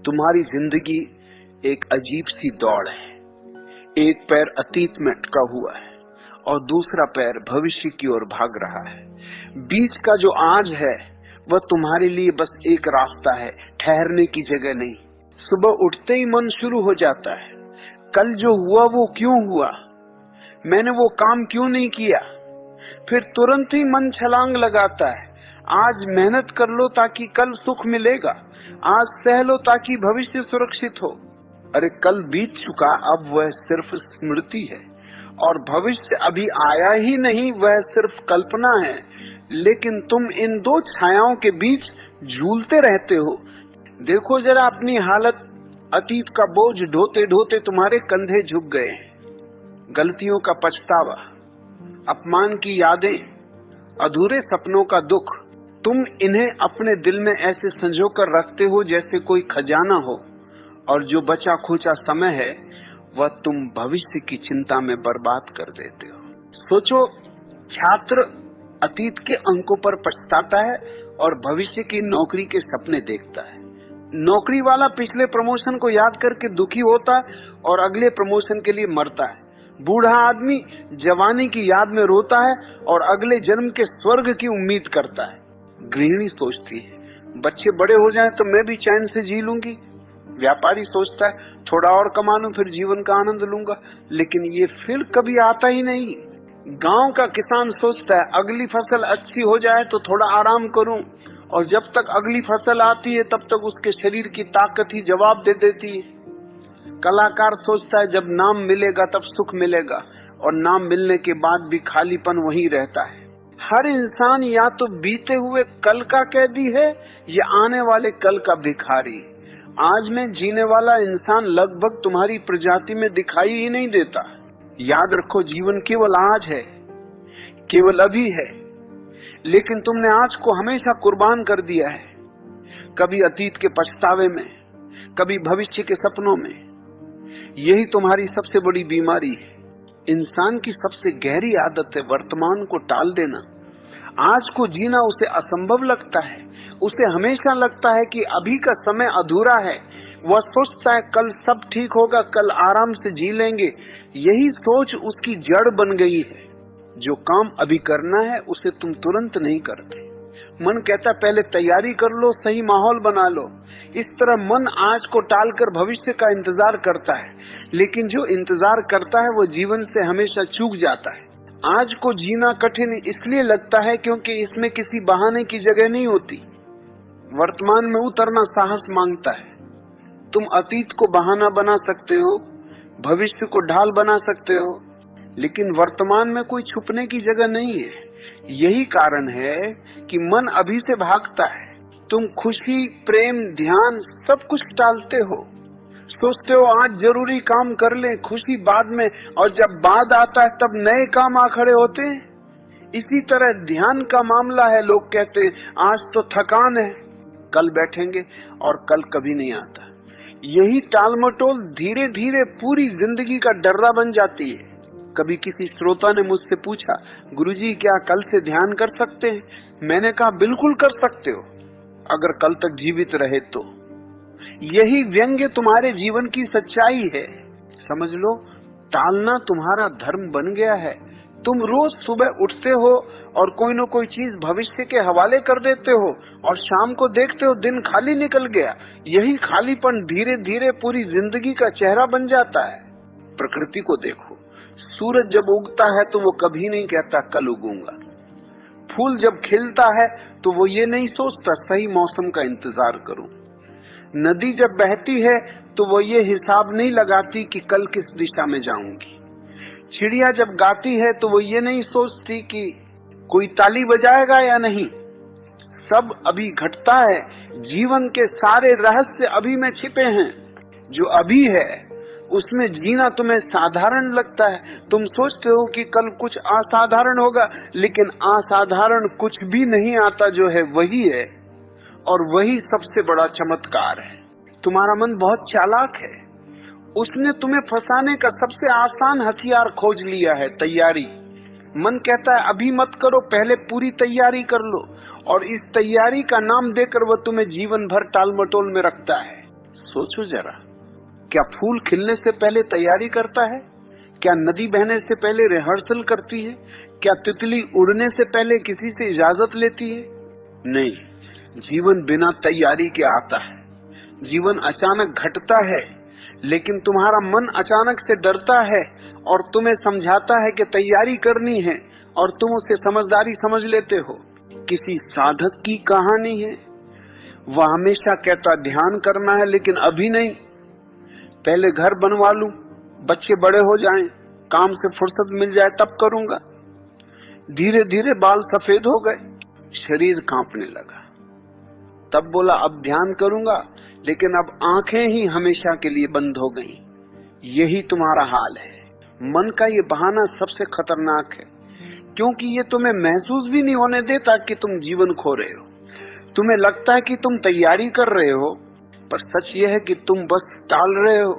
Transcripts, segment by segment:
तुम्हारी जिंदगी एक अजीब सी दौड़ है। एक पैर अतीत में अटका हुआ है और दूसरा पैर भविष्य की ओर भाग रहा है। बीच का जो आज है वह तुम्हारे लिए बस एक रास्ता है, ठहरने की जगह नहीं। सुबह उठते ही मन शुरू हो जाता है, कल जो हुआ वो क्यों हुआ, मैंने वो काम क्यों नहीं किया। फिर तुरंत ही मन छलांग लगाता है, आज मेहनत कर लो ताकि कल सुख मिलेगा, आज सह लो ताकि भविष्य सुरक्षित हो। अरे कल बीत चुका, अब वह सिर्फ स्मृति है और भविष्य अभी आया ही नहीं, वह सिर्फ कल्पना है। लेकिन तुम इन दो छायाओं के बीच झूलते रहते हो। देखो जरा अपनी हालत, अतीत का बोझ ढोते ढोते तुम्हारे कंधे झुक गए हैं। गलतियों का पछतावा, अपमान की यादें, अधूरे सपनों का दुख, तुम इन्हें अपने दिल में ऐसे संजोकर रखते हो जैसे कोई खजाना हो, और जो बचा खोचा समय है वह तुम भविष्य की चिंता में बर्बाद कर देते हो। सोचो, छात्र अतीत के अंकों पर पछताता है और भविष्य की नौकरी के सपने देखता है। नौकरी वाला पिछले प्रमोशन को याद करके दुखी होता है और अगले प्रमोशन के लिए मरता है। बूढ़ा आदमी जवानी की याद में रोता है और अगले जन्म के स्वर्ग की उम्मीद करता है। गृहिणी सोचती है, बच्चे बड़े हो जाएं तो मैं भी चैन से जी लूंगी। व्यापारी सोचता है, थोड़ा और कमा लूं फिर जीवन का आनंद लूंगा। लेकिन ये फिर कभी आता ही नहीं। गांव का किसान सोचता है, अगली फसल अच्छी हो जाए तो थोड़ा आराम करूं, और जब तक अगली फसल आती है तब तक उसके शरीर की ताकत ही जवाब दे देती है। कलाकार सोचता है, जब नाम मिलेगा तब सुख मिलेगा, और नाम मिलने के बाद भी खालीपन वहीं रहता है। हर इंसान या तो बीते हुए कल का कैदी है या आने वाले कल का भिखारी। आज में जीने वाला इंसान लगभग तुम्हारी प्रजाति में दिखाई ही नहीं देता। याद रखो, जीवन केवल आज है, केवल अभी है, लेकिन तुमने आज को हमेशा कुर्बान कर दिया है। कभी अतीत के पछतावे में, कभी भविष्य के सपनों में। यही तुम्हारी सबसे बड़ी बीमारी है। इंसान की सबसे गहरी आदत है वर्तमान को टाल देना। आज को जीना उसे असंभव लगता है। उसे हमेशा लगता है कि अभी का समय अधूरा है। वह सोचता है कल सब ठीक होगा, कल आराम से जी लेंगे। यही सोच उसकी जड़ बन गई है। जो काम अभी करना है उसे तुम तुरंत नहीं करते। मन कहता पहले तैयारी कर लो, सही माहौल बना लो। इस तरह मन आज को टालकर भविष्य का इंतजार करता है, लेकिन जो इंतजार करता है वो जीवन से हमेशा चूक जाता है। आज को जीना कठिन इसलिए लगता है क्योंकि इसमें किसी बहाने की जगह नहीं होती। वर्तमान में उतरना साहस मांगता है। तुम अतीत को बहाना बना सकते हो, भविष्य को ढाल बना सकते हो, लेकिन वर्तमान में कोई छुपने की जगह नहीं है। यही कारण है कि मन अभी से भागता है। तुम खुशी, प्रेम, ध्यान सब कुछ टालते हो। सोचते हो आज जरूरी काम कर लें, खुशी बाद में, और जब बाद आता है तब नए काम आ खड़े होते हैं। इसी तरह ध्यान का मामला है। लोग कहते हैं आज तो थकान है, कल बैठेंगे, और कल कभी नहीं आता। यही टालमटोल धीरे धीरे पूरी जिंदगी का डर्रा बन जाती है। कभी किसी श्रोता ने मुझसे पूछा, गुरुजी क्या कल से ध्यान कर सकते हैं? मैंने कहा बिल्कुल कर सकते हो, अगर कल तक जीवित रहे तो। यही व्यंग्य तुम्हारे जीवन की सच्चाई है। समझ लो, टालना तुम्हारा धर्म बन गया है। तुम रोज सुबह उठते हो और कोई न कोई चीज भविष्य के हवाले कर देते हो, और शाम को देखते हो दिन खाली निकल गया। यही खालीपन धीरे धीरे पूरी जिंदगी का चेहरा बन जाता है। प्रकृति को देखो, सूरज जब उगता है तो वो कभी नहीं कहता कल उगूंगा। फूल जब खिलता है तो वो ये नहीं सोचता सही मौसम का इंतजार करूं। नदी जब बहती है तो वो ये हिसाब नहीं लगाती कि कल किस दिशा में जाऊंगी। चिड़िया जब गाती है तो वो ये नहीं सोचती कि कोई ताली बजाएगा या नहीं। सब अभी घटता है। जीवन के सारे रहस्य अभी में छिपे हैं। जो अभी है उसमें जीना तुम्हें साधारण लगता है। तुम सोचते हो कि कल कुछ असाधारण होगा, लेकिन असाधारण कुछ भी नहीं आता। जो है वही है, और वही सबसे बड़ा चमत्कार है। तुम्हारा मन बहुत चालाक है। उसने तुम्हें फंसाने का सबसे आसान हथियार खोज लिया है, तैयारी। मन कहता है अभी मत करो, पहले पूरी तैयारी कर लो, और इस तैयारी का नाम देकर वह तुम्हें जीवन भर टालमटोल में रखता है। सोचो जरा, क्या फूल खिलने से पहले तैयारी करता है? क्या नदी बहने से पहले रिहर्सल करती है? क्या तितली उड़ने से पहले किसी से इजाजत लेती है? नहीं, जीवन बिना तैयारी के आता है। जीवन अचानक घटता है, लेकिन तुम्हारा मन अचानक से डरता है और तुम्हें समझाता है कि तैयारी करनी है, और तुम उसे समझदारी समझ लेते हो। किसी साधक की कहानी है, वह हमेशा कहता ध्यान करना है, लेकिन अभी नहीं, पहले घर बनवा लूं, बच्चे बड़े हो जाएं, काम से फुर्सत मिल जाए तब करूंगा। धीरे धीरे बाल सफेद हो गए, शरीर कांपने लगा, तब बोला अब ध्यान करूंगा, लेकिन अब आंखें ही हमेशा के लिए बंद हो गईं। यही तुम्हारा हाल है। मन का ये बहाना सबसे खतरनाक है, क्योंकि ये तुम्हें महसूस भी नहीं होने देता कि तुम जीवन खो रहे हो। तुम्हें लगता है कि तुम तैयारी कर रहे हो, पर सच ये है कि तुम बस टाल रहे हो।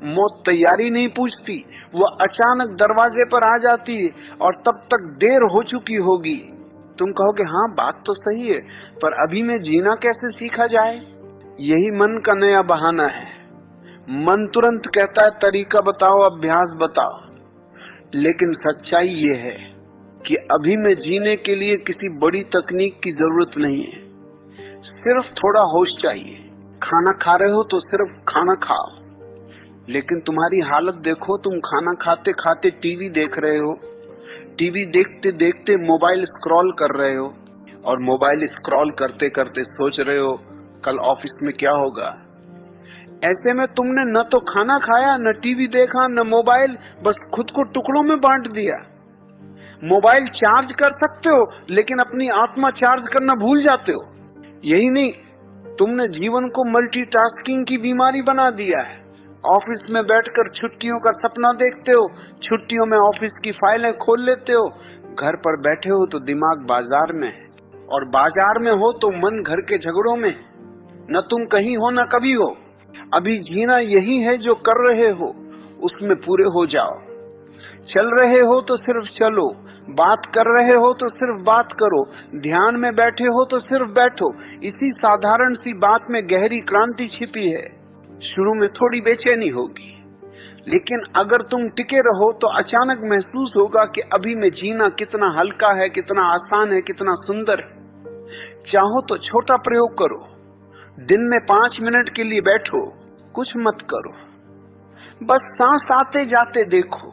मौत तैयारी नहीं पूछती, वो अचानक दरवाजे पर आ जाती है और तब तक देर हो चुकी होगी। तुम कहोगे हाँ बात तो सही है, पर अभी में जीना कैसे सीखा जाए? यही मन का नया बहाना है। मन तुरंत कहता है तरीका बताओ, अभ्यास बताओ, लेकिन सच्चाई ये है कि अभी में जीने के लिए किसी बड़ी तकनीक की जरूरत नहीं है, सिर्फ थोड़ा होश चाहिए। खाना खा रहे हो तो सिर्फ खाना खाओ, लेकिन तुम्हारी हालत देखो, तुम खाना खाते खाते टीवी देख रहे हो, टीवी देखते देखते मोबाइल स्क्रॉल कर रहे हो, और मोबाइल स्क्रॉल करते करते सोच रहे हो कल ऑफिस में क्या होगा। ऐसे में तुमने न तो खाना खाया, न टीवी देखा, न मोबाइल, बस खुद को टुकड़ों में बांट दिया। मोबाइल चार्ज कर सकते हो, लेकिन अपनी आत्मा चार्ज करना भूल जाते हो। यही नहीं, तुमने जीवन को मल्टीटास्किंग की बीमारी बना दिया है। ऑफिस में बैठकर छुट्टियों का सपना देखते हो, छुट्टियों में ऑफिस की फाइलें खोल लेते हो, घर पर बैठे हो तो दिमाग बाजार में है, और बाजार में हो तो मन घर के झगड़ों में। न तुम कहीं हो न कभी हो। अभी जीना यही है जो कर रहे हो, उसमें पूरे हो जाओ। चल रहे हो तो सिर्फ चलो, बात कर रहे हो तो सिर्फ बात करो, ध्यान में बैठे हो तो सिर्फ बैठो। इसी साधारण सी बात में गहरी क्रांति छिपी है। शुरू में थोड़ी बेचैनी होगी, लेकिन अगर तुम टिके रहो तो अचानक महसूस होगा कि अभी में जीना कितना हल्का है, कितना आसान है, कितना सुंदर है। चाहो तो छोटा प्रयोग करो, दिन में 5 मिनट के लिए बैठो, कुछ मत करो, बस सांस आते जाते देखो।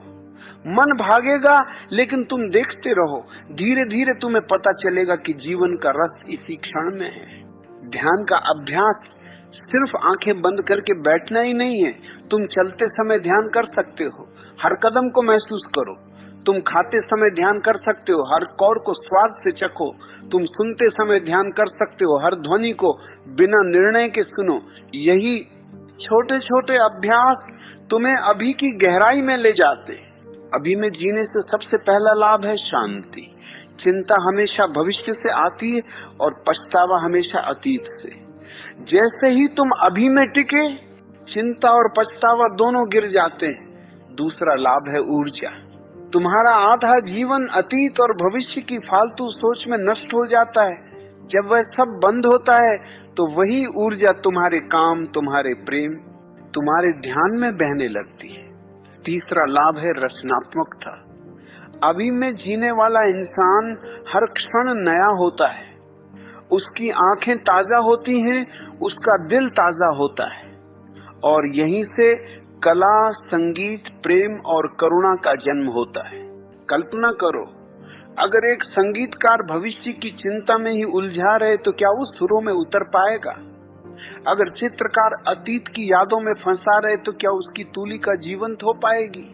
मन भागेगा, लेकिन तुम देखते रहो। धीरे धीरे तुम्हें पता चलेगा कि जीवन का रस इसी क्षण में है। ध्यान का अभ्यास सिर्फ आंखें बंद करके बैठना ही नहीं है। तुम चलते समय ध्यान कर सकते हो, हर कदम को महसूस करो। तुम खाते समय ध्यान कर सकते हो, हर कौर को स्वाद से चखो। तुम सुनते समय ध्यान कर सकते हो, हर ध्वनि को बिना निर्णय के सुनो। यही छोटे छोटे अभ्यास तुम्हें अभी की गहराई में ले जाते। अभी में जीने से सबसे पहला लाभ है शांति। चिंता हमेशा भविष्य से आती है और पछतावा हमेशा अतीत से। जैसे ही तुम अभी में टिके, चिंता और पछतावा दोनों गिर जाते हैं। दूसरा लाभ है ऊर्जा। तुम्हारा आधा जीवन अतीत और भविष्य की फालतू सोच में नष्ट हो जाता है। जब वह सब बंद होता है तो वही ऊर्जा तुम्हारे काम, तुम्हारे प्रेम, तुम्हारे ध्यान में बहने लगती है। तीसरा लाभ है रचनात्मकता। अभी में जीने वाला इंसान हर क्षण नया होता है। उसकी आंखें ताजा होती हैं, उसका दिल ताजा होता है, और यहीं से कला, संगीत, प्रेम और करुणा का जन्म होता है। कल्पना करो, अगर एक संगीतकार भविष्य की चिंता में ही उलझा रहे तो क्या वो सुरों में उतर पाएगा? अगर चित्रकार अतीत की यादों में फंसा रहे तो क्या उसकी तूलिका जीवंत हो पाएगी?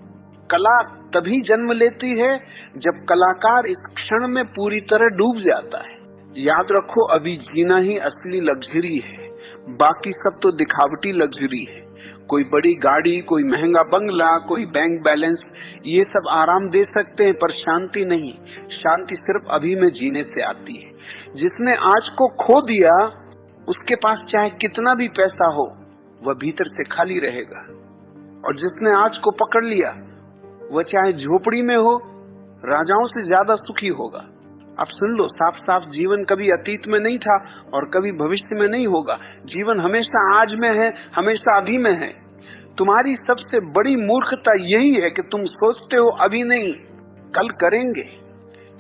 कला तभी जन्म लेती है जब कलाकार इस क्षण में पूरी तरह डूब जाता है। याद रखो, अभी जीना ही असली लग्जरी है, बाकी सब तो दिखावटी लग्जरी है। कोई बड़ी गाड़ी, कोई महंगा बंगला, कोई बैंक बैलेंस, ये सब आराम दे सकते हैं, पर शांति नहीं। शांति सिर्फ अभी में जीने से आती है। जिसने आज को खो दिया, उसके पास चाहे कितना भी पैसा हो, वह भीतर से खाली रहेगा। और जिसने आज को पकड़ लिया, वह चाहे झोपड़ी में हो, राजाओं से ज्यादा सुखी होगा। आप सुन लो साफ साफ, जीवन कभी अतीत में नहीं था और कभी भविष्य में नहीं होगा। जीवन हमेशा आज में है, हमेशा अभी में है। तुम्हारी सबसे बड़ी मूर्खता यही है कि तुम सोचते हो अभी नहीं, कल करेंगे,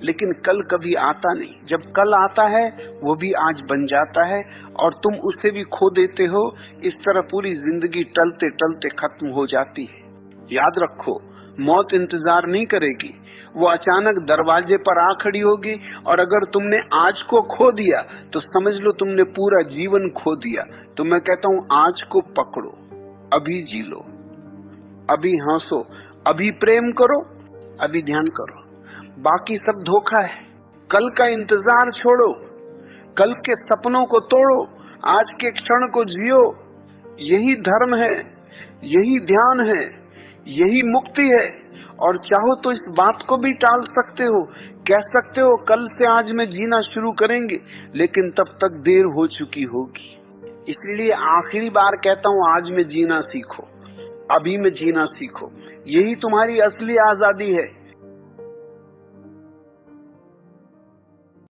लेकिन कल कभी आता नहीं। जब कल आता है वो भी आज बन जाता है और तुम उसे भी खो देते हो। इस तरह पूरी जिंदगी टलते टलते खत्म हो जाती है। याद रखो, मौत इंतजार नहीं करेगी, वो अचानक दरवाजे पर आ खड़ी होगी। और अगर तुमने आज को खो दिया तो समझ लो तुमने पूरा जीवन खो दिया। तो मैं कहता हूं, आज को पकड़ो, अभी जी लो, अभी हंसो, अभी प्रेम करो, अभी ध्यान करो। बाकी सब धोखा है। कल का इंतजार छोड़ो, कल के सपनों को तोड़ो, आज के क्षण को जियो। यही धर्म है, यही ध्यान है, यही मुक्ति है। और चाहो तो इस बात को भी टाल सकते हो, कह सकते हो कल से आज में जीना शुरू करेंगे, लेकिन तब तक देर हो चुकी होगी। इसलिए आखिरी बार कहता हूं, आज में जीना सीखो, अभी में जीना सीखो। यही तुम्हारी असली आजादी है।